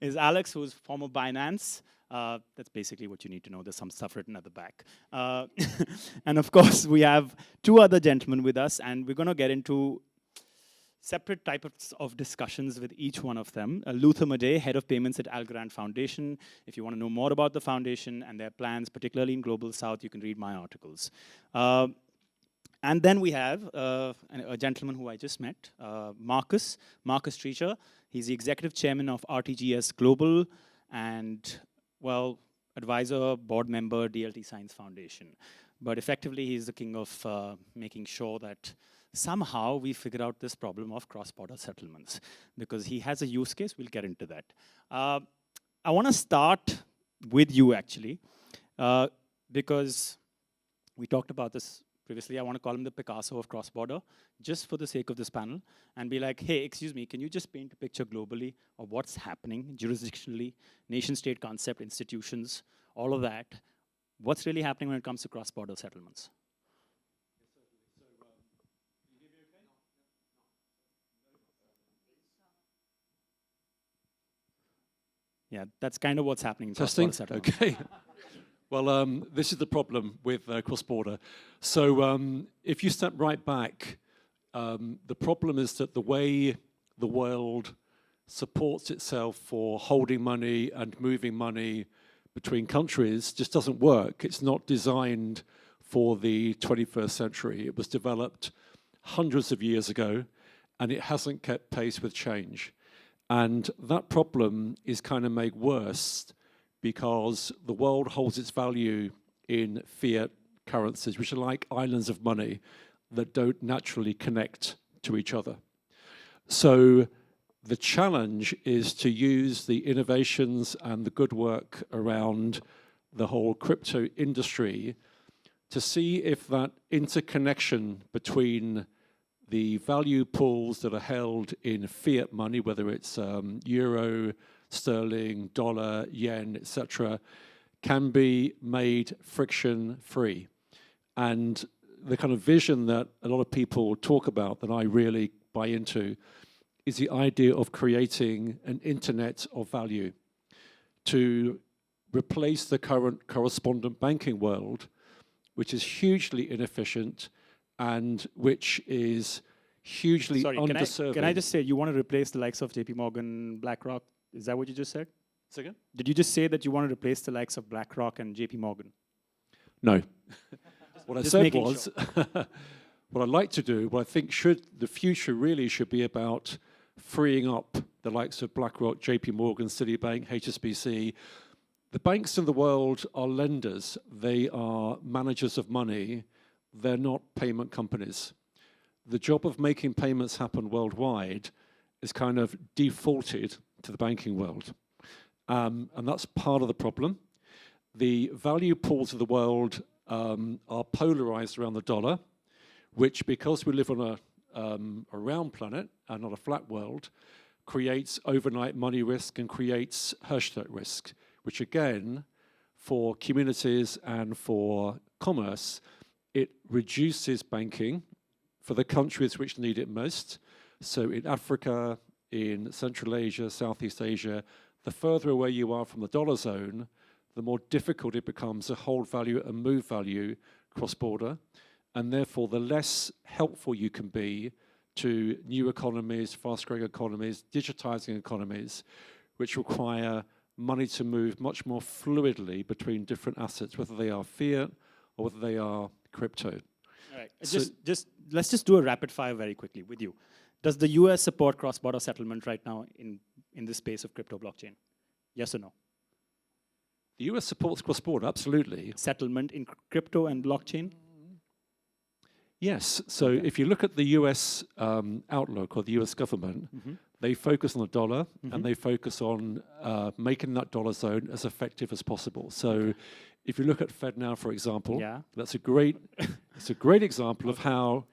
is Alex, who's former Binance. That's basically what you need to know. There's some stuff written at the back. And of course, we have two other gentlemen with us, and we're going to get into separate types of discussions with each one of them. Luther Maday, Head of Payments at Algorand Foundation. If you want to know more about the foundation and their plans, particularly in Global South, you can read my articles. And then we have a gentleman who I just met, Marcus Treacher. He's the Executive Chairman of RTGS.global and, well, advisor, board member, DLT Science Foundation. But effectively, he's the king of making sure that somehow we figure out this problem of cross-border settlements, because he has a use case. We'll get into that. I want to start with you, actually, because we talked about this previously. I want to call him the Picasso of cross-border, just for the sake of this panel, and be like, hey, excuse me, can you just paint a picture globally of what's happening jurisdictionally, nation-state concept, institutions, all of that? What's really happening when it comes to cross-border settlements? Yeah, that's kind of what's happening in cross-border settlements. Okay. Well, this is the problem with cross-border. So if you step right back, the problem is that the way the world supports itself for holding money and moving money between countries just doesn't work. It's not designed for the 21st century. It was developed hundreds of years ago, and it hasn't kept pace with change. And that problem is kind of made worse because the world holds its value in fiat currencies, which are like islands of money that don't naturally connect to each other. So the challenge is to use the innovations and the good work around the whole crypto industry to see if that interconnection between the value pools that are held in fiat money, whether it's euro, sterling, dollar, yen, etc., can be made friction-free. And the kind of vision that a lot of people talk about that I really buy into is the idea of creating an internet of value to replace the current correspondent banking world, which is hugely inefficient and which is hugely underserving. Can I just say, you want to replace the likes of JP Morgan, BlackRock? Is that what you just said? Say again? Did you just say that you want to replace the likes of BlackRock and JP Morgan? No. What I said was, what I'd like to do, what I think the future really should be about freeing up the likes of BlackRock, JP Morgan, Citibank, HSBC. The banks in the world are lenders. They are managers of money. They're not payment companies. The job of making payments happen worldwide is kind of defaulted to the banking world. And that's part of the problem. The value pools of the world are polarized around the dollar, which, because we live on a round planet and not a flat world, creates overnight money risk and creates Hirschfeld risk, which again, for communities and for commerce, it reduces banking for the countries which need it most. So in Africa, in Central Asia, Southeast Asia, the further away you are from the dollar zone, the more difficult it becomes to hold value and move value cross-border. And therefore, the less helpful you can be to new economies, fast-growing economies, digitizing economies, which require money to move much more fluidly between different assets, whether they are fiat or whether they are crypto. All right. So let's just do a rapid fire very quickly with you. Does the US support cross-border settlement right now in the space of crypto blockchain? Yes or no? The US supports cross-border, absolutely. Settlement in crypto and blockchain? Yes. So if you look at the US outlook or the US government, they focus on the dollar and they focus on making that dollar zone as effective as possible. So if you look at FedNow, for example, that's a great example of how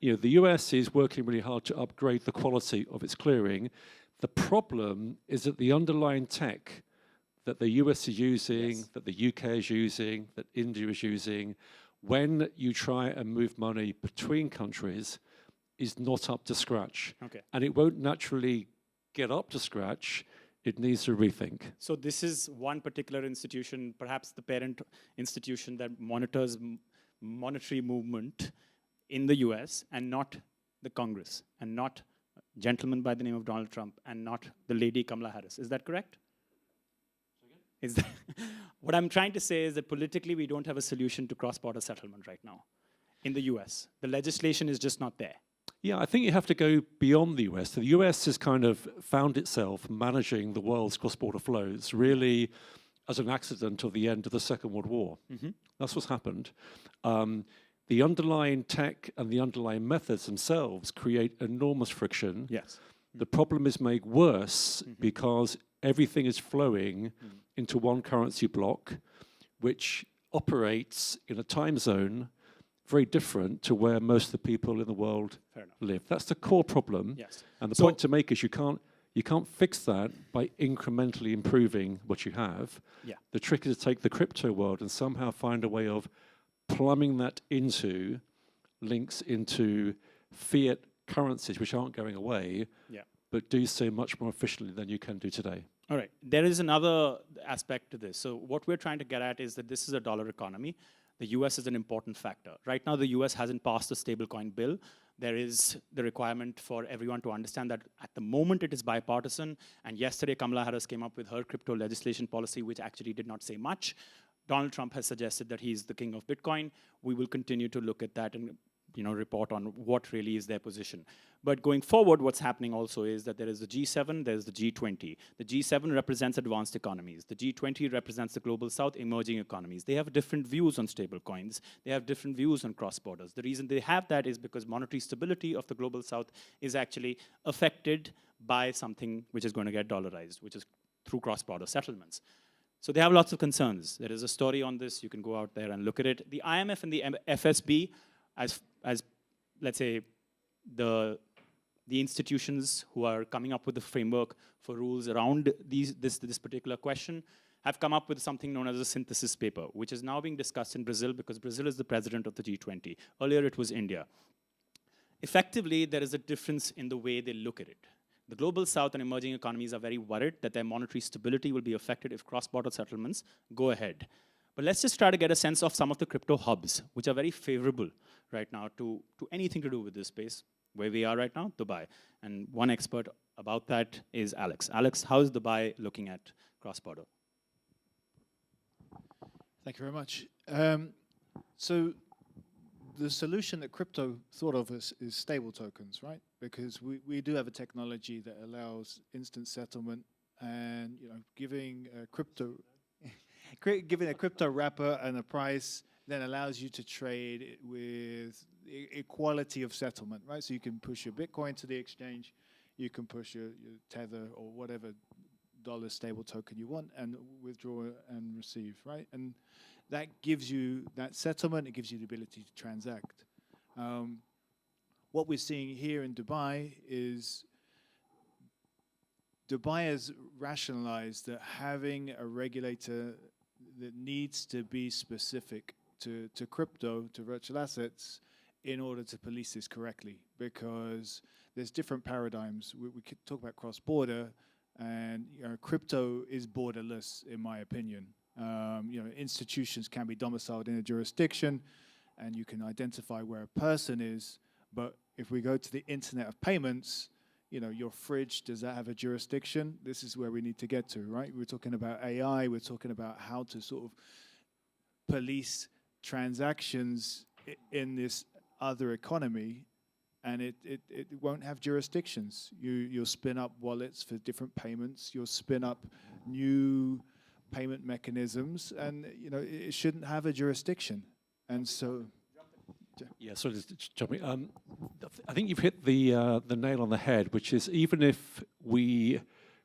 the US is working really hard to upgrade the quality of its clearing. The problem is that the underlying tech that the US is using, that the UK is using, that India is using, when you try and move money between countries, is not up to scratch. Okay. And it won't naturally get up to scratch it needs to rethink. So this is one particular institution, perhaps the parent institution that monitors monetary movement in the US, and not the Congress, and not a gentleman by the name of Donald Trump, and not the lady Kamala Harris. Is that correct? Is that what I'm trying to say is that politically we don't have a solution to cross-border settlement right now in the US. The legislation is just not there. Yeah, I think you have to go beyond the US. So the US has kind of found itself managing the world's cross-border flows really as an accident of the end of the Second World War. That's what's happened. The underlying tech and the underlying methods themselves create enormous friction. Yes. The problem is made worse because everything is flowing into one currency block, which operates in a time zone very different to where most of the people in the world live. That's the core problem. Yes. And the point to make is you can't fix that by incrementally improving what you have. Yeah. The trick is to take the crypto world and somehow find a way of plumbing that into links into fiat currencies, which aren't going away, but do so much more efficiently than you can do today. All right. There is another aspect to this. So what we're trying to get at is that this is a dollar economy. The US is an important factor. Right now, the US hasn't passed a stablecoin bill. There is the requirement for everyone to understand that at the moment it is bipartisan. And yesterday, Kamala Harris came up with her crypto legislation policy, which actually did not say much. Donald Trump has suggested that he's the king of Bitcoin. We will continue to look at that and report on what really is their position. But going forward, what's happening also is that there is the G7, there's the G20. The G7 represents advanced economies. The G20 represents the global south, emerging economies. They have different views on stable coins. They have different views on cross-borders. The reason they have that is because monetary stability of the global south is actually affected by something which is going to get dollarized, which is through cross-border settlements. So they have lots of concerns. There is a story on this. You can go out there and look at it. The IMF and the FSB, as let's say, the institutions who are coming up with the framework for rules around this particular question, have come up with something known as a synthesis paper, which is now being discussed in Brazil because Brazil is the president of the G20. Earlier it was India. Effectively, there is a difference in the way they look at it. The global south and emerging economies are very worried that their monetary stability will be affected if cross-border settlements go ahead. But let's just try to get a sense of some of the crypto hubs, which are very favorable right now to anything to do with this space. Where we are right now, Dubai. And one expert about that is Alex. Alex, how is Dubai looking at cross-border? Thank you very much. So the solution that crypto thought of is stable tokens, right? Because we do have a technology that allows instant settlement, and giving a crypto wrapper and a price then allows you to trade with equality of settlement, right? So you can push your Bitcoin to the exchange, you can push your Tether or whatever dollar stable token you want and withdraw and receive, right? And that gives you that settlement, it gives you the ability to transact. What we're seeing here in Dubai is Dubai has rationalized that having a regulator that needs to be specific to crypto, to virtual assets, in order to police this correctly, because there's different paradigms. We could talk about cross-border, and crypto is borderless, in my opinion. Institutions can be domiciled in a jurisdiction, and you can identify where a person is. But if we go to the Internet of Payments, your fridge, does that have a jurisdiction? This is where we need to get to, right? We're talking about AI. We're talking about how to sort of police transactions in this other economy, and it won't have jurisdictions. You'll spin up wallets for different payments. You'll spin up new payment mechanisms, and it shouldn't have a jurisdiction. And so, yeah. So just jumping. I think you've hit the nail on the head, which is even if we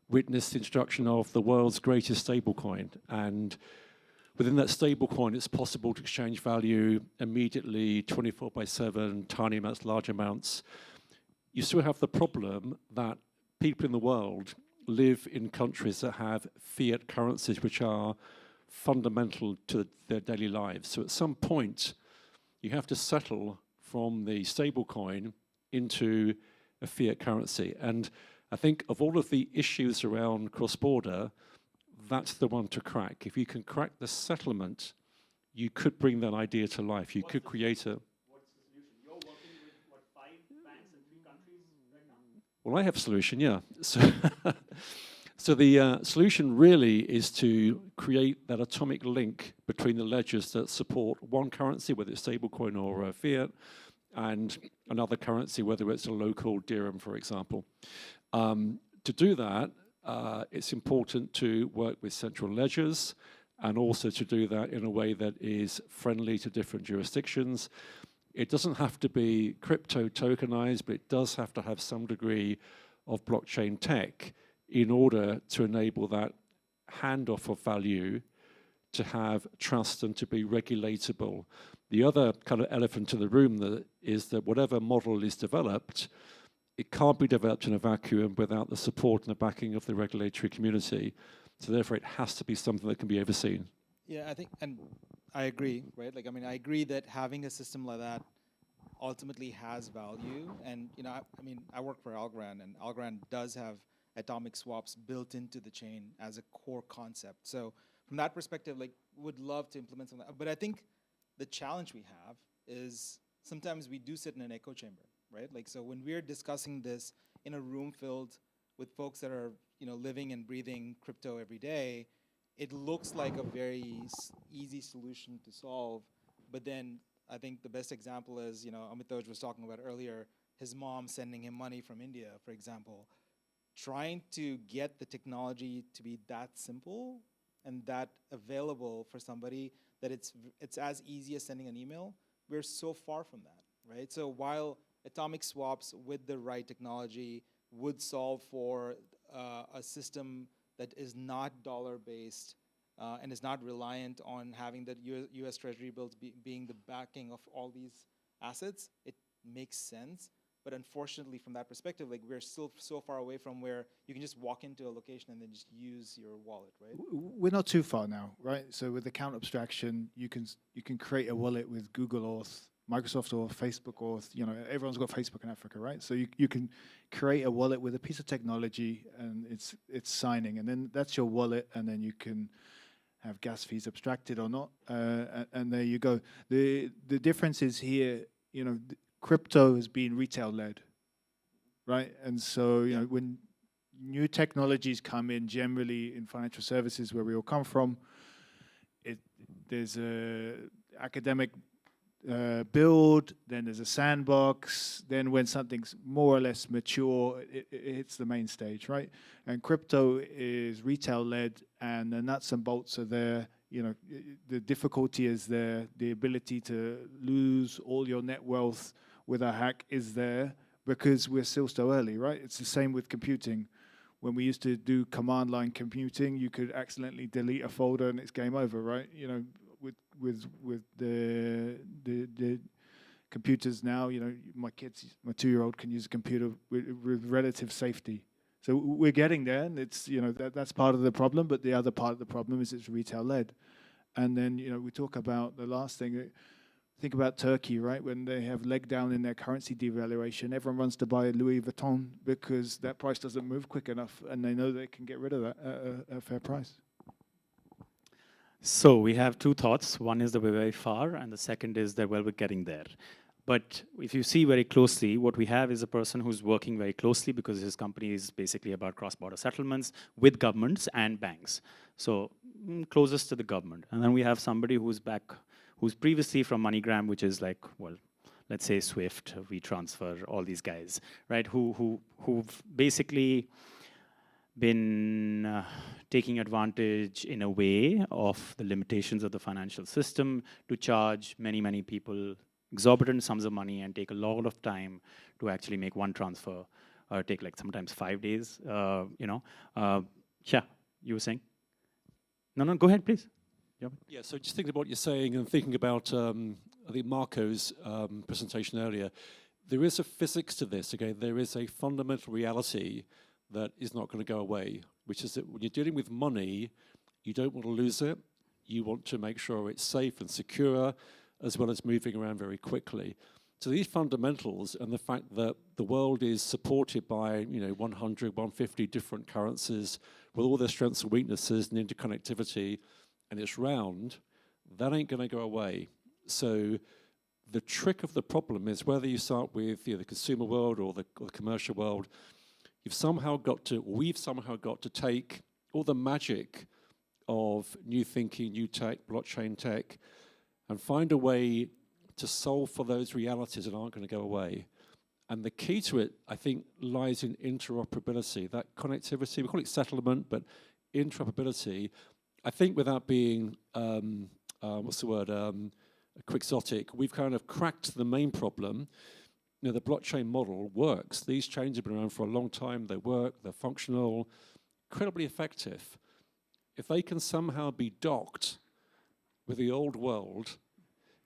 witness the introduction of the world's greatest stablecoin, and within that stablecoin, it's possible to exchange value immediately, 24/7, tiny amounts, large amounts. You still have the problem that people in the world live in countries that have fiat currencies which are fundamental to their daily lives. So at some point, you have to settle from the stablecoin into a fiat currency. And I think of all of the issues around cross-border, that's the one to crack. If you can crack the settlement, you could bring that idea to life. You could create a... What's the solution? You're working with, what, 5 banks in 3 countries right now? Well, I have a solution, yeah. So the solution really is to create that atomic link between the ledgers that support one currency, whether it's stablecoin or fiat, and another currency, whether it's a local dirham, for example. To do that, it's important to work with central ledgers, and also to do that in a way that is friendly to different jurisdictions. It doesn't have to be crypto tokenized, but it does have to have some degree of blockchain tech in order to enable that handoff of value to have trust and to be regulatable. The other kind of elephant in the room is that whatever model is developed, it can't be developed in a vacuum without the support and the backing of the regulatory community. So therefore, it has to be something that can be overseen. Yeah, I think, and I agree, right? Like, I mean, I agree that having a system like that ultimately has value. And, you know, I work for Algorand, and Algorand does have atomic swaps built into the chain as a core concept. So from that perspective, like, would love to implement something. But I think the challenge we have is sometimes we do sit in an echo chamber, right? Like, so when we're discussing this in a room filled with folks that are, you know, living and breathing crypto every day, it looks like a very easy solution to solve. But then I think the best example is, you know, Amitoj was talking about earlier, his mom sending him money from India, for example. Trying to get the technology to be that simple and that available for somebody that it's as easy as sending an email, we're so far from that, right? So while atomic swaps with the right technology would solve for a system that is not dollar-based and is not reliant on having the US Treasury bills being the backing of all these assets, it makes sense. But unfortunately, from that perspective, like, we're still so far away from where you can just walk into a location and then just use your wallet, right? We're not too far now, right? So with account abstraction, you can create a wallet with Google Auth, Microsoft Auth, Facebook Auth. You know, everyone's got Facebook in Africa, right? So you can create a wallet with a piece of technology, and it's signing, and then that's your wallet, and then you can have gas fees abstracted or not, and there you go. The difference is here, you know. Crypto has been retail-led, right? And so, you know, when new technologies come in, generally in financial services, where we all come from, there's a academic build, then there's a sandbox, then when something's more or less mature, it hits the main stage, right? And crypto is retail-led, and the nuts and bolts are there. You know, the difficulty is there. The ability to lose all your net wealth with a hack is there because we're still so early, right? It's the same with computing. When we used to do command line computing, you could accidentally delete a folder and it's game over, right? You know, with the computers now, you know, my 2-year-old can use a computer with relative safety. So we're getting there, and it's, you know, that's part of the problem. But the other part of the problem is it's retail-led. And then, you know, we talk about the last thing. Think about Turkey, right? When they have leg down in their currency devaluation, everyone runs to buy Louis Vuitton because that price doesn't move quick enough, and they know they can get rid of that at a fair price. So we have 2 thoughts. One is that we're very far, and the second is that, well, we're getting there. But if you see very closely, what we have is a person who's working very closely because his company is basically about cross-border settlements with governments and banks. So closest to the government. And then we have somebody who's previously from MoneyGram, which is like, well, let's say Swift, WeTransfer, all these guys, right? Who've basically been taking advantage in a way of the limitations of the financial system to charge many people exorbitant sums of money and take a lot of time to actually make one transfer, take like sometimes 5 days, you know. Yeah, you were saying? No, go ahead, please. Yeah, so just thinking about what you're saying and thinking about, I think Marco's presentation earlier, there is a physics to this, okay? There is a fundamental reality that is not going to go away, which is that when you're dealing with money, you don't want to lose it. You want to make sure it's safe and secure, as well as moving around very quickly. So these fundamentals and the fact that the world is supported by 100, 150 different currencies with all their strengths and weaknesses and interconnectivity, and it's round, that ain't going to go away. So the trick of the problem is whether you start with the consumer world or the commercial world, we've somehow got to take all the magic of new thinking, new tech, blockchain tech, and find a way to solve for those realities that aren't going to go away. And the key to it, I think, lies in interoperability, that connectivity. We call it settlement, but interoperability, I think without being, quixotic, we've kind of cracked the main problem. The blockchain model works. These chains have been around for a long time. They work, they're functional, incredibly effective. If they can somehow be docked with the old world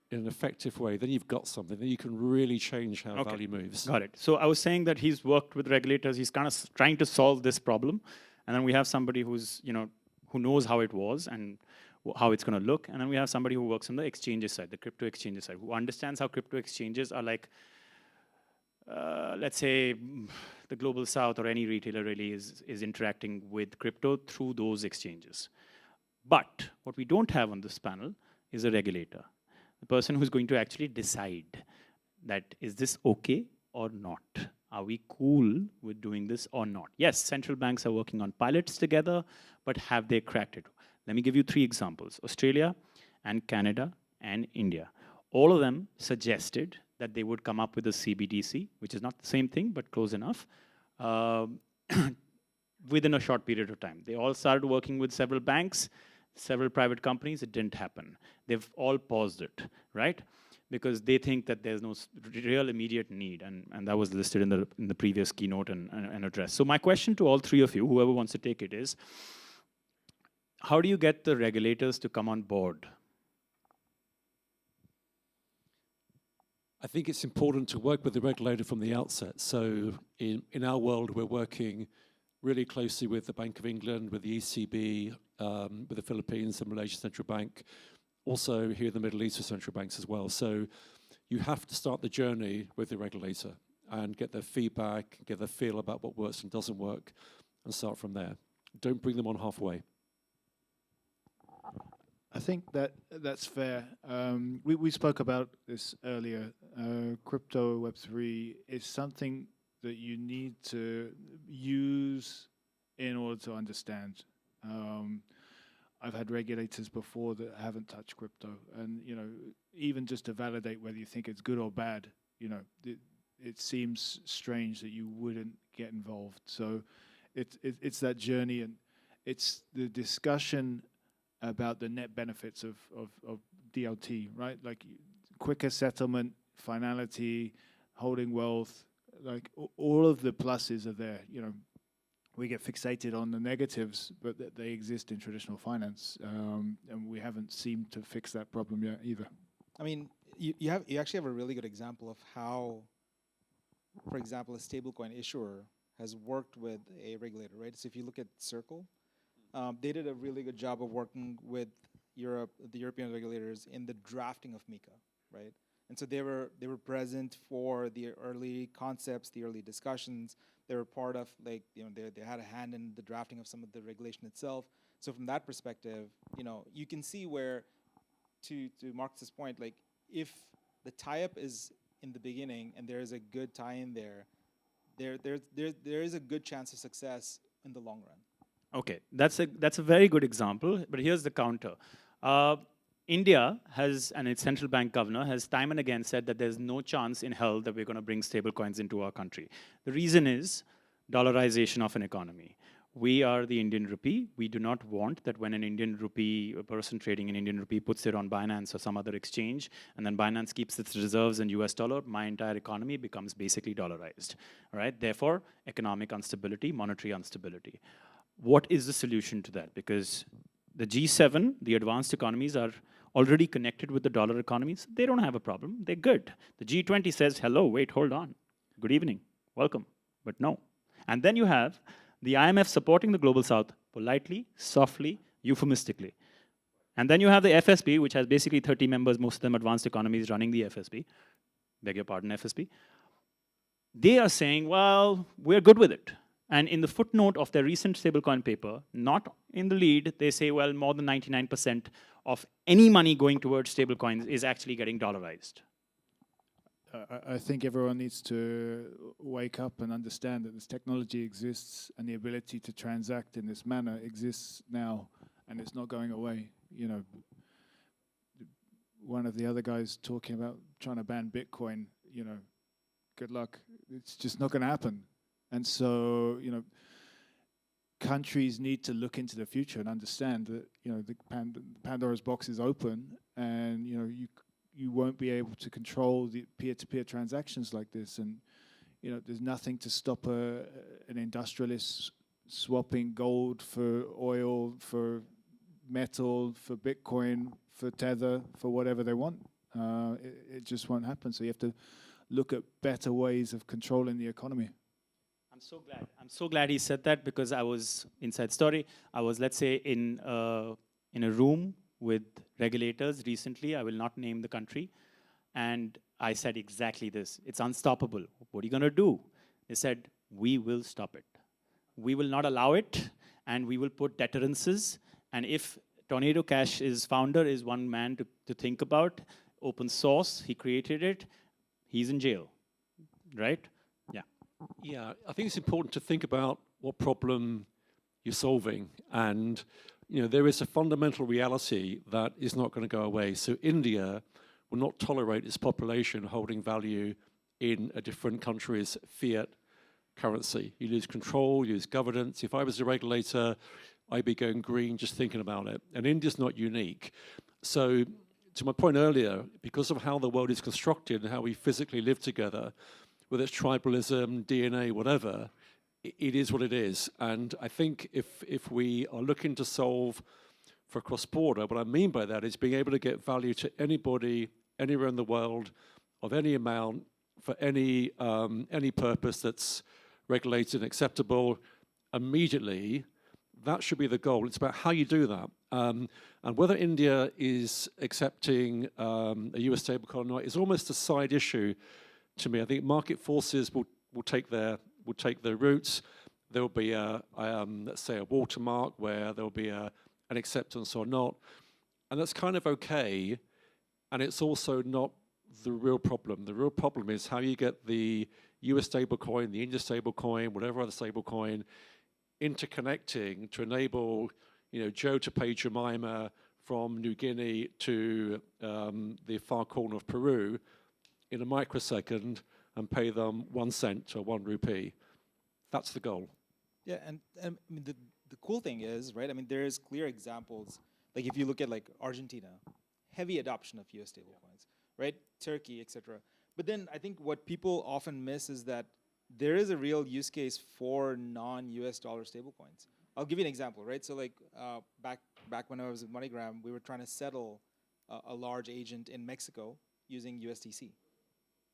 in an effective way, then you've got something. Then you can really change how value moves. Got it. So I was saying that he's worked with regulators. He's kind of trying to solve this problem. And then we have somebody who's, who knows how it was and how it's going to look. And then we have somebody who works on the exchanges side, the crypto exchanges side, who understands how crypto exchanges are like, let's say, the global south or any retailer really is interacting with crypto through those exchanges. But what we don't have on this panel is a regulator, the person who's going to actually decide that is this okay or not? Are we cool with doing this or not? Yes, central banks are working on pilots together, but have they cracked it? Let me give you 3 examples. Australia and Canada and India. All of them suggested that they would come up with a CBDC, which is not the same thing, but close enough, within a short period of time. They all started working with several banks, several private companies. It didn't happen. They've all paused it, right? Because they think that there's no real immediate need, and that was listed in the previous keynote and address. So my question to all 3 of you, whoever wants to take it, is, how do you get the regulators to come on board? I think it's important to work with the regulator from the outset. So in our world, we're working really closely with the Bank of England, with the ECB, with the Philippines and Malaysia Central Bank, also here in the Middle East with central banks as well. So you have to start the journey with the regulator and get their feedback, get their feel about what works and doesn't work, and start from there. Don't bring them on halfway. I think that's fair. We spoke about this earlier. Crypto Web3 is something that you need to use in order to understand. I've had regulators before that haven't touched crypto, and even just to validate whether you think it's good or bad, it seems strange that you wouldn't get involved. So it's that journey, and it's the discussion about the net benefits of DLT, right? Like quicker settlement, finality, holding wealth, like all of the pluses are there. We get fixated on the negatives, but they exist in traditional finance, and we haven't seemed to fix that problem yet either. I mean, you actually have a really good example of how, for example, a stablecoin issuer has worked with a regulator, right? So if you look at Circle, they did a really good job of working with the European regulators in the drafting of MiCA, right? And so they were present for the early concepts, the early discussions. They were part of, they had a hand in the drafting of some of the regulation itself. So from that perspective, you can see where, to Marcus's point, like if the tie-up is in the beginning and there is a good tie-in there is a good chance of success in the long run. Okay, that's a very good example, but here's the counter. India has, and its central bank governor has time and again said that there's no chance in hell that we're going to bring stable coins into our country. The reason is dollarization of an economy. We are the Indian rupee. We do not want that when an Indian rupee, a person trading in Indian rupee puts it on Binance or some other exchange, and then Binance keeps its reserves in US dollar, my entire economy becomes basically dollarized, right? Therefore, economic instability, monetary instability. What is the solution to that? Because the G7, the advanced economies, are already connected with the dollar economies. They don't have a problem. They're good. The G20 says, hello, wait, hold on. Good evening. Welcome. But no. And then you have the IMF supporting the Global South politely, softly, euphemistically. And then you have the FSB, which has basically 30 members, most of them advanced economies running the FSB, beg your pardon, FSB, they are saying, well, we're good with it. And in the footnote of their recent stablecoin paper, not in the lead, they say, well, more than 99% of any money going towards stablecoins is actually getting dollarized. I think everyone needs to wake up and understand that this technology exists and the ability to transact in this manner exists now, and it's not going away. You know, one of the other guys talking about trying to ban Bitcoin, you know, good luck. It's just not going to happen. And so, you know, countries need to look into the future and understand that, you know, the Pandora's box is open, and, you know, you won't be able to control the peer-to-peer transactions like this. And, you know, there's nothing to stop an industrialist swapping gold for oil, for metal, for Bitcoin, for Tether, for whatever they want. It just won't happen. So you have to look at better ways of controlling the economy. I'm so glad he said that, because I was, inside story, I was, let's say, in a room with regulators recently. I will not name the country. And I said exactly this. It's unstoppable. What are you going to do? They said, we will stop it. We will not allow it, and we will put deterrences. And if Tornado Cash's founder is one man to think about, open source, he created it, he's in jail, right? Yeah. Yeah, I think it's important to think about what problem you're solving. And, you know, there is a fundamental reality that is not going to go away. So India will not tolerate its population holding value in a different country's fiat currency. You lose control, you lose governance. If I was a regulator, I'd be going green just thinking about it. And India's not unique. So to my point earlier, because of how the world is constructed and how we physically live together, whether it's tribalism, DNA, whatever, it is what it is. And I think if we are looking to solve for cross-border, what I mean by that is being able to get value to anybody, anywhere in the world, of any amount, for any purpose that's regulated and acceptable immediately, that should be the goal. It's about how you do that. And whether India is accepting a US stablecoin or not is almost a side issue to me. I think market forces will take their routes. There will be let's say a watermark where there will be an acceptance or not, and that's kind of okay. And it's also not the real problem. The real problem is how you get the US stablecoin, the India stablecoin, whatever other stablecoin, interconnecting to enable, you know, Joe to pay Jemima from New Guinea to the far corner of Peru in a microsecond and pay them 1 cent or 1 rupee. That's the goal. Yeah, and I mean, the cool thing is, right, I mean, there's clear examples. Like if you look at like Argentina, heavy adoption of US stablecoins, right? Turkey, etc. But then I think what people often miss is that there is a real use case for non-US dollar stablecoins. I'll give you an example, right? So like back when I was at MoneyGram, we were trying to settle a large agent in Mexico using USDC.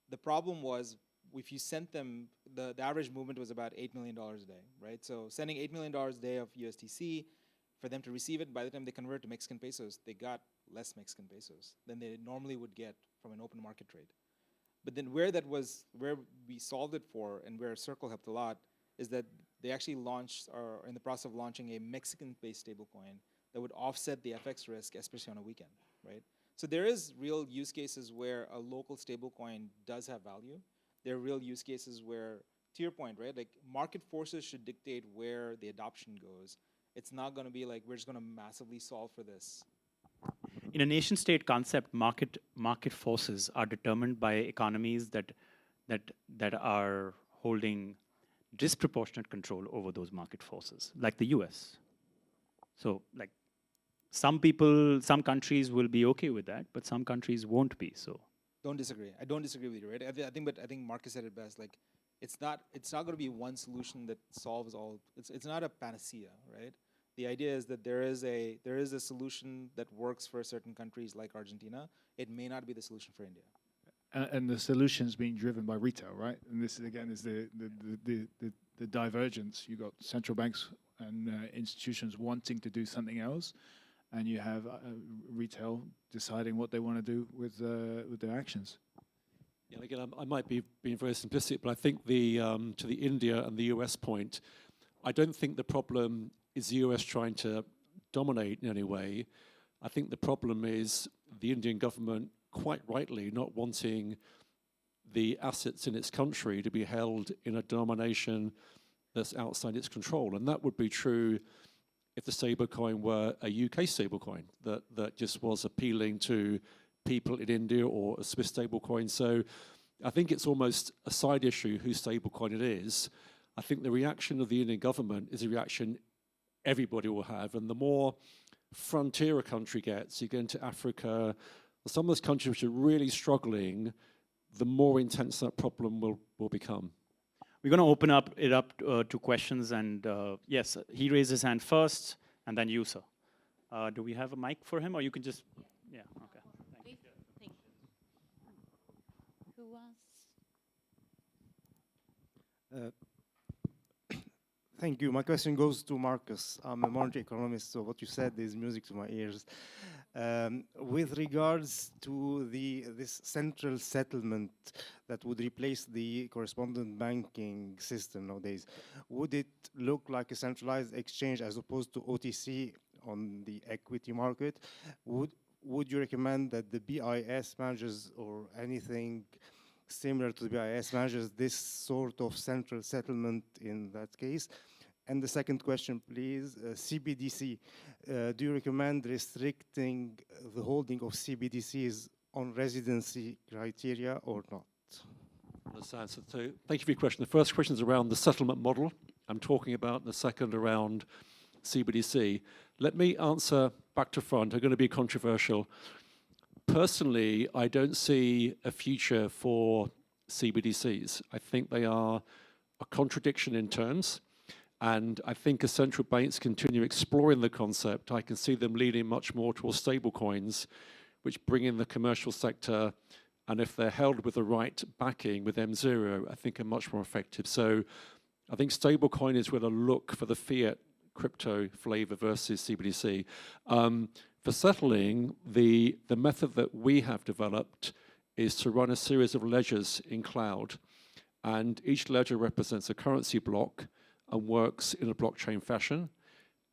The problem was if you sent them, the average movement was about $8 million a day, right? So sending $8 million a day of USDC, for them to receive it, by the time they convert to Mexican pesos, they got less Mexican pesos than they normally would get from an open market trade. But then where we solved it for, and where Circle helped a lot, is that they actually launched, or are in the process of launching, a Mexican-based stablecoin that would offset the FX risk, especially on a weekend, right? So there is real use cases where a local stablecoin does have value. There are real use cases where, to your point, right, like market forces should dictate where the adoption goes. It's not going to be like we're just going to massively solve for this. In a nation-state concept, market forces are determined by economies that are holding disproportionate control over those market forces, like the US. So, like, some countries will be okay with that, but some countries won't be. So, don't disagree. I don't disagree with you, right? I think Marcus said it best. Like, it's not going to be one solution that solves all. It's not a panacea, right? The idea is that there is a solution that works for certain countries like Argentina. It may not be the solution for India. And the solution's being driven by retail, right? And this is again is the divergence. You got central banks and institutions wanting to do something else, and you have retail deciding what they want to do with their actions. Yeah, again, I might be being very simplistic, but I think to the India and the US point, I don't think the problem is the US trying to dominate in any way. I think the problem is the Indian government, quite rightly, not wanting the assets in its country to be held in a denomination that's outside its control. And that would be true if the stablecoin were a UK stablecoin that just was appealing to people in India, or a Swiss stablecoin. So I think it's almost a side issue whose stablecoin it is. I think the reaction of the Indian government is a reaction everybody will have. And the more frontier a country gets, you get into Africa, some of those countries which are really struggling, the more intense that problem will become. We're going to open it up to questions, and yes, he raised his hand first, and then you, sir. Do we have a mic for him, or you can just, yeah, okay. Thank you. Thank you. Who wants? Thank you. My question goes to Marcus. I'm a monetary economist, so what you said is music to my ears. With regards to this central settlement that would replace the correspondent banking system nowadays, would it look like a centralized exchange as opposed to OTC on the equity market? Would you recommend that the BIS manages, or anything similar to the BIS manages, this sort of central settlement in that case? And the second question, please, CBDC. Do you recommend restricting the holding of CBDCs on residency criteria or not? Understand. So thank you for your question. The first question is around the settlement model I'm talking about, and the second around CBDC. Let me answer back to front. I'm going to be controversial. Personally, I don't see a future for CBDCs. I think they are a contradiction in terms. And I think as central banks continue exploring the concept, I can see them leaning much more towards stable coins, which bring in the commercial sector, and if they're held with the right backing with M0, I think are much more effective. So I think stablecoin is where to look for the fiat crypto flavor versus CBDC. For settling, the method that we have developed is to run a series of ledgers in cloud, and each ledger represents a currency block and works in a blockchain fashion,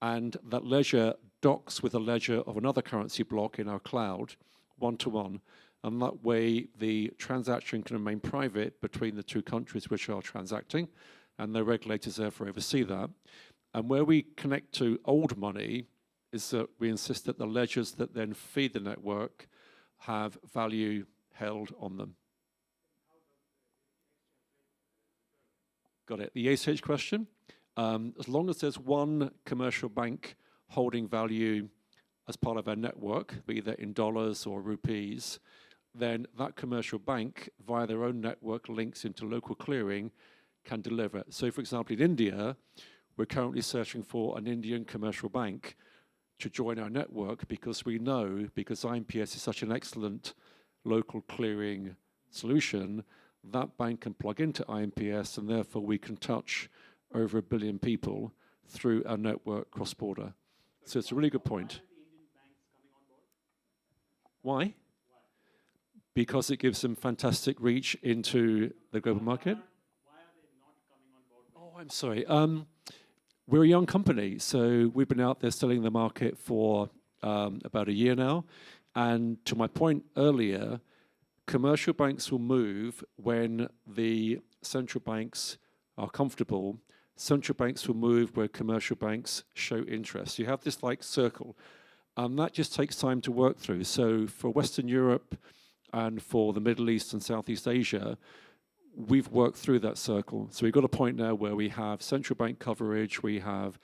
and that ledger docks with a ledger of another currency block in our cloud, one-to-one, and that way the transaction can remain private between the two countries which are transacting, and the regulators therefore oversee that. And where we connect to old money is that we insist that the ledgers that then feed the network have value held on them. Got it. The ACH question. As long as there's one commercial bank holding value as part of our network, be that in dollars or rupees, then that commercial bank, via their own network links into local clearing, can deliver. So for example, in India, we're currently searching for an Indian commercial bank to join our network, because we know, because IMPS is such an excellent local clearing solution, that bank can plug into IMPS, and therefore we can touch over 1 billion people through our network cross-border. So it's a really good point. Why? Because it gives them fantastic reach into the global market. Why are they not coming on board? Oh, I'm sorry. We're a young company, so we've been out there selling the market for about a year now. And to my point earlier, commercial banks will move when the central banks are comfortable. Central banks will move where commercial banks show interest. You have this like circle, and that just takes time to work through. So for Western Europe and for the Middle East and Southeast Asia, we've worked through that circle. So we've got a point now where we have central bank coverage, we have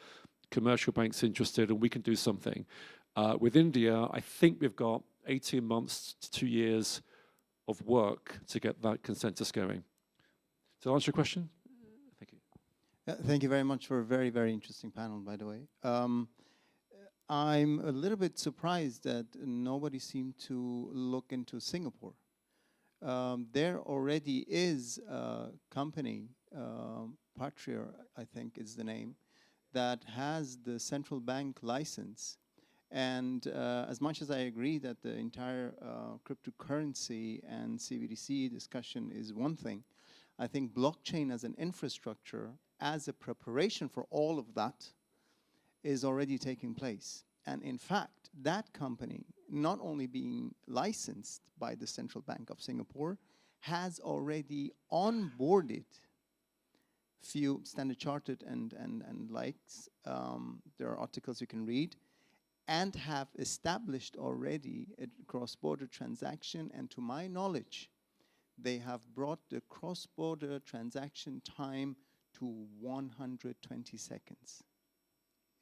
commercial banks interested, and we can do something. With India, I think we've got 18 months to 2 years of work to get that consensus going. Does that answer your question? Thank you. Thank you very much for a very, very interesting panel, by the way. I'm a little bit surprised that nobody seemed to look into Singapore. There already is a company, Treacher, I think is the name, that has the central bank license, And as much as I agree that the entire cryptocurrency and CBDC discussion is one thing, I think blockchain as an infrastructure, as a preparation for all of that, is already taking place. And in fact, that company, not only being licensed by the Central Bank of Singapore, has already onboarded few Standard Chartered and likes. There are articles you can read, and have established already a cross-border transaction. And to my knowledge, they have brought the cross-border transaction time to 120 seconds.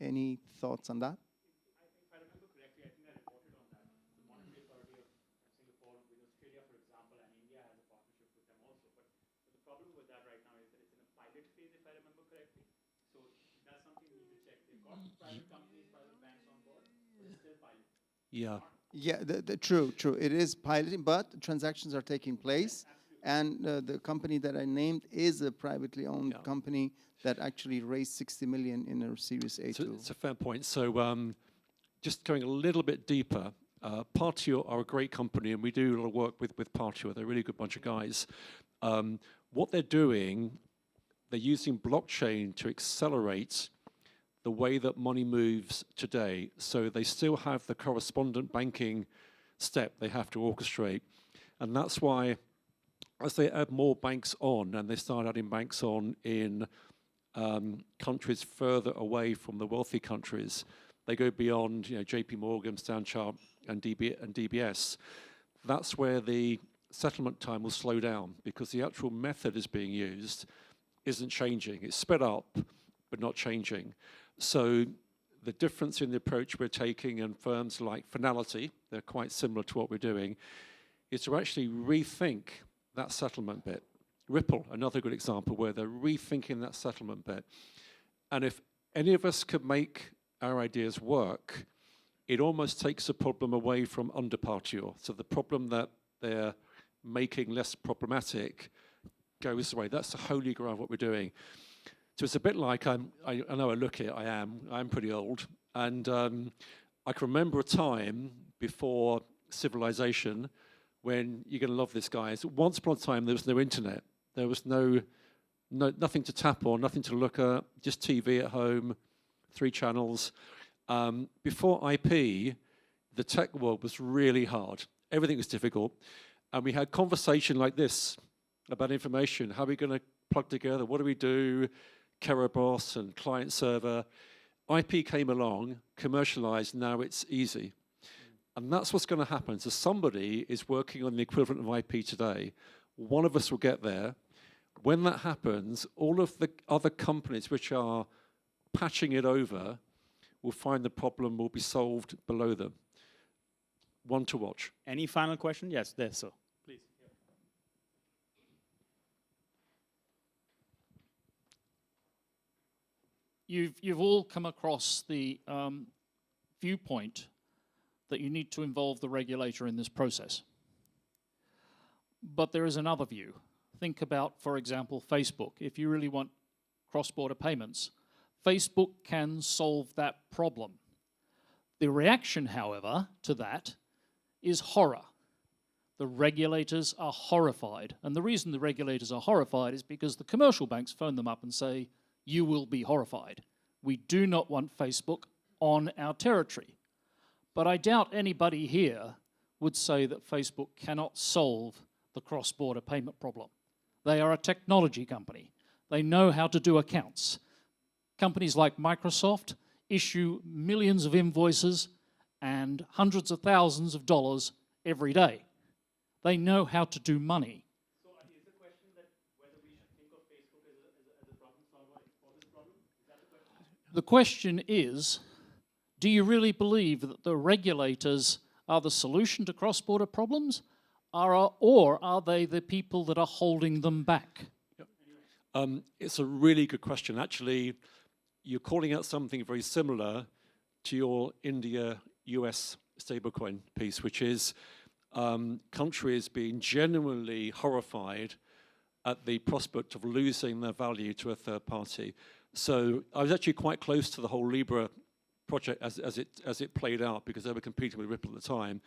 Any thoughts on that? I think if I remember correctly, I think I reported on that. The Monetary Authority of Singapore with Australia, for example, and India has a partnership with them also. But the problem with that right now is that it's in a pilot phase, if I remember correctly. So that's something we need to check. They've got private companies, private banks on board, but it's still pilot. Yeah. Yeah, true. It is piloting, but transactions are taking place. And the company that I named is a privately owned company that actually raised 60 million in a Series A. So it's a fair point. So just going a little bit deeper, Partio are a great company, and we do a lot of work with Partio. They're a really good bunch of guys. What they're doing, they're using blockchain to accelerate the way that money moves today. So they still have the correspondent banking step they have to orchestrate. And that's why, as they add more banks on, and they start adding banks on in countries further away from the wealthy countries, they go beyond, JP Morgan, Standard Chartered, and DBS. That's where the settlement time will slow down, because the actual method is being used isn't changing. It's sped up, but not changing. So the difference in the approach we're taking, and firms like Finality, they're quite similar to what we're doing, is to actually rethink that settlement bit. Ripple, another good example, where they're rethinking that settlement bit. And if any of us could make our ideas work, it almost takes the problem away from under Partio. So the problem that they're making less problematic goes away. That's the holy grail of what we're doing. So it's a bit like, I know I look it, I'm pretty old. And I can remember a time before civilization when, you're going to love this, guys. Once upon a time, there was no internet. There was nothing to tap on, nothing to look at, just TV at home, 3 channels. Before IP, the tech world was really hard. Everything was difficult. And we had conversation like this about information. How are we going to plug together? What do we do? Kerberos and client server. IP came along, commercialized, now it's easy. And that's what's going to happen. So somebody is working on the equivalent of IP today. One of us will get there. When that happens, all of the other companies which are patching it over will find the problem will be solved below them. One to watch. Any final question? Yes, there, sir. Please. You've all come across the viewpoint that you need to involve the regulator in this process. But there is another view. Think about, for example, Facebook. If you really want cross-border payments, Facebook can solve that problem. The reaction, however, to that is horror. The regulators are horrified. And the reason the regulators are horrified is because the commercial banks phone them up and say, you will be horrified. We do not want Facebook on our territory. But I doubt anybody here would say that Facebook cannot solve the cross-border payment problem. They are a technology company. They know how to do accounts. Companies like Microsoft issue millions of invoices and hundreds of thousands of dollars every day. They know how to do money. So is the question that whether we should think of Facebook as a problem solver for this problem? Is that the question? The question is, do you really believe that the regulators are the solution to cross-border problems, or are they the people that are holding them back? It's a really good question. Actually, you're calling out something very similar to your India-US stablecoin piece, which is countries being genuinely horrified at the prospect of losing their value to a third party. So I was actually quite close to the whole Libra project as it played out, because they were competing with Ripple at the time.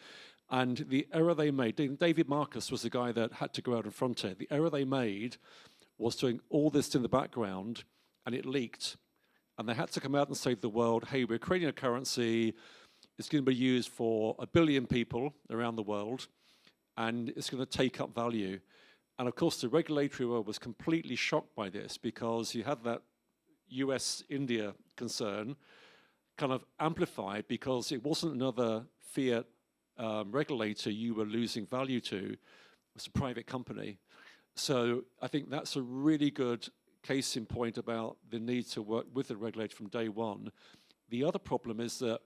And the error they made, David Marcus was the guy that had to go out in front of it. The error they made was doing all this in the background, and it leaked. And they had to come out and say to the world, hey, we're creating a currency, it's going to be used for 1 billion people around the world, and it's going to take up value. And of course, the regulatory world was completely shocked by this, because you had that US-India concern kind of amplified, because it wasn't another fiat regulator you were losing value to, it was a private company. So I think that's a really good case in point about the need to work with the regulator from day one. The other problem is that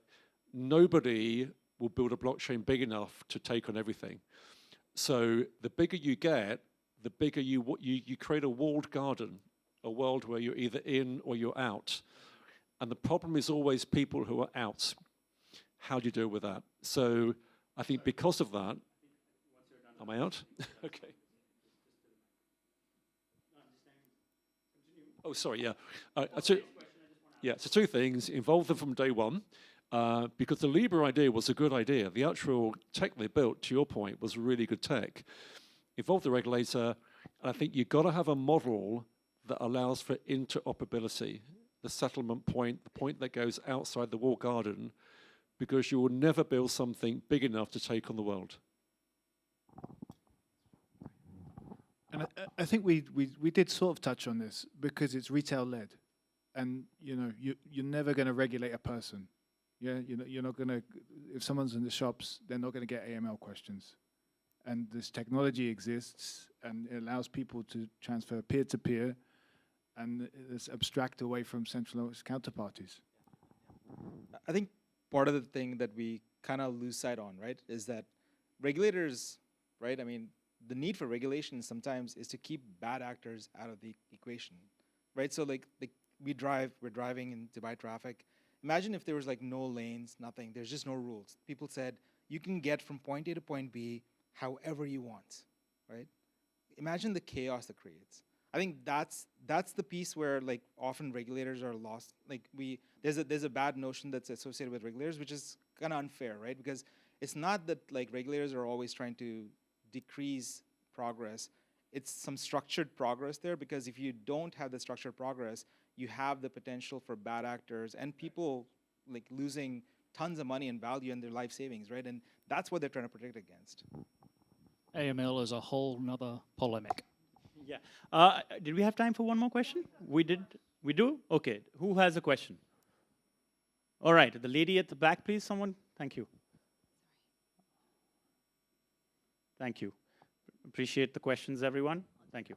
nobody will build a blockchain big enough to take on everything. So the bigger you get, the bigger you create a walled garden, a world where you're either in or you're out. And the problem is always people who are out. How do you deal with that? So I think because of that, am I out? Okay. Oh, sorry, yeah. So 2 things, involve them from day one, because the Libra idea was a good idea. The actual tech they built, to your point, was really good tech. Involve the regulator, and I think you've got to have a model that allows for interoperability, the settlement point, the point that goes outside the walled garden, because you will never build something big enough to take on the world. And I think we did sort of touch on this, because it's retail-led. And, you're never going to regulate a person. Yeah, you're not going to, if someone's in the shops, they're not going to get AML questions. And this technology exists, and it allows people to transfer peer-to-peer, and it's abstract away from centralized counterparties. I think part of the thing that we kind of lose sight on, right, is that regulators, right, I mean, the need for regulation sometimes is to keep bad actors out of the equation, right? So like we're driving in Dubai traffic. Imagine if there was like no lanes, nothing, there's just no rules. People said, you can get from point A to point B however you want, right? Imagine the chaos that creates. I think that's the piece where like often regulators are lost. Like there's a bad notion that's associated with regulators, which is kind of unfair, right? Because it's not that like regulators are always trying to decrease progress. It's some structured progress there, because if you don't have the structured progress, you have the potential for bad actors and people like losing tons of money and value in their life savings, right? And that's what they're trying to protect against. AML is a whole nother polemic. Yeah. Did we have time for one more question? We did. We do? Okay. Who has a question? All right. The lady at the back, please. Someone. Thank you. Thank you. Appreciate the questions, everyone. Thank you.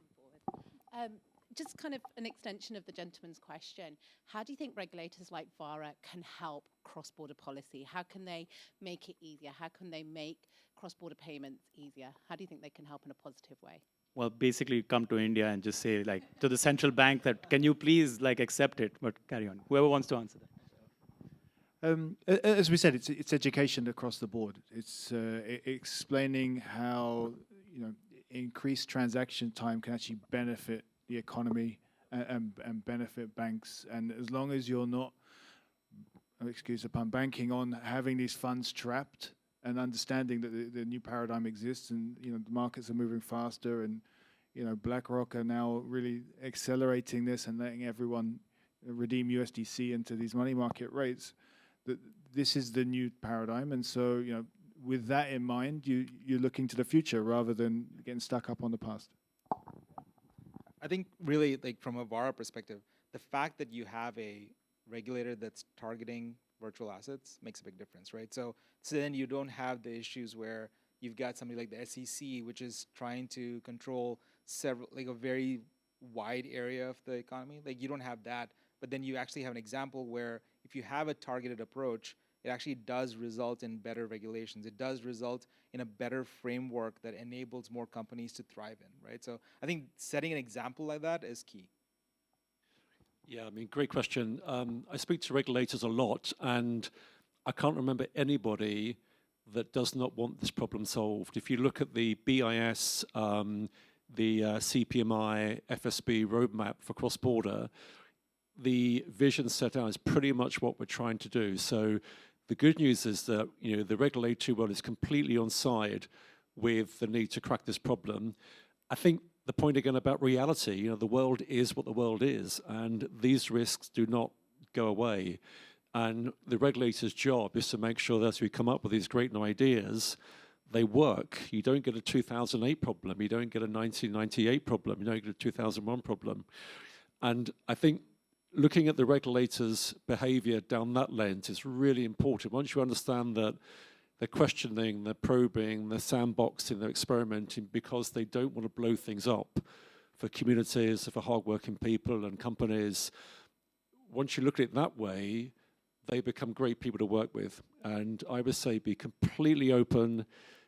Just kind of an extension of the gentleman's question. How do you think regulators like VARA can help cross-border policy? How can they make it easier? How can they make cross-border payments easier? How do you think they can help in a positive way? Well, basically come to India and just say like to the central bank that, can you please like accept it? But carry on. Whoever wants to answer that. As we said, it's education across the board. It's explaining how increased transaction time can actually benefit the economy and benefit banks. And as long as you're not, excuse the pun, banking on having these funds trapped, and understanding that the new paradigm exists, and the markets are moving faster, and BlackRock are now really accelerating this and letting everyone redeem USDC into these money market rates. That this is the new paradigm, and so with that in mind, you're looking to the future rather than getting stuck up on the past. I think really, like from a VARA perspective, the fact that you have a regulator that's targeting virtual assets makes a big difference, right? So then you don't have the issues where you've got somebody like the SEC, which is trying to control a very wide area of the economy. Like you don't have that, but then you actually have an example where if you have a targeted approach, it actually does result in better regulations. It does result in a better framework that enables more companies to thrive in, right? So I think setting an example like that is key. Yeah, I mean, great question. I speak to regulators a lot, and I can't remember anybody that does not want this problem solved. If you look at the BIS, the CPMI, FSB roadmap for cross-border, the vision set out is pretty much what we're trying to do. So the good news is that the regulatory world is completely on side with the need to crack this problem. I think the point again about reality, the world is what the world is, and these risks do not go away. And the regulator's job is to make sure that as we come up with these great new ideas, they work. You don't get a 2008 problem. You don't get a 1998 problem. You don't get a 2001 problem. And I think looking at the regulator's behavior down that lens is really important. Once you understand that they're questioning, they're probing, they're sandboxing, they're experimenting because they don't want to blow things up for communities, for hardworking people and companies. Once you look at it that way, they become great people to work with. And I would say be completely open.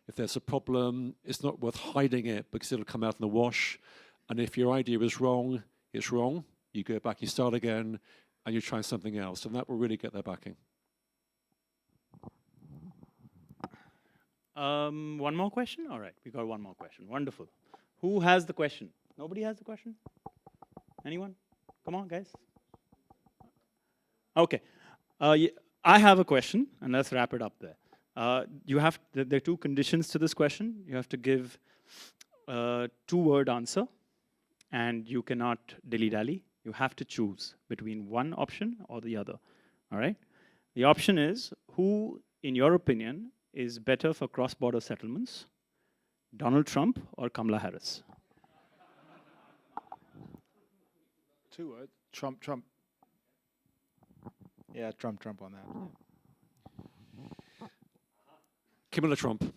If there's a problem, it's not worth hiding it because it'll come out in the wash. And if your idea is wrong, it's wrong. You go back, you start again, and you try something else. And that will really get their backing. One more question? All right, we got one more question. Wonderful. Who has the question? Nobody has the question? Anyone? Come on, guys. Okay. I have a question, and let's wrap it up there. There are two conditions to this question. You have to give a two-word answer, and you cannot dilly-dally. You have to choose between one option or the other. All right? The option is, who, in your opinion, is better for cross-border settlements, Donald Trump or Kamala Harris? Two words. Trump. Yeah, Trump on that. Kamala Trump.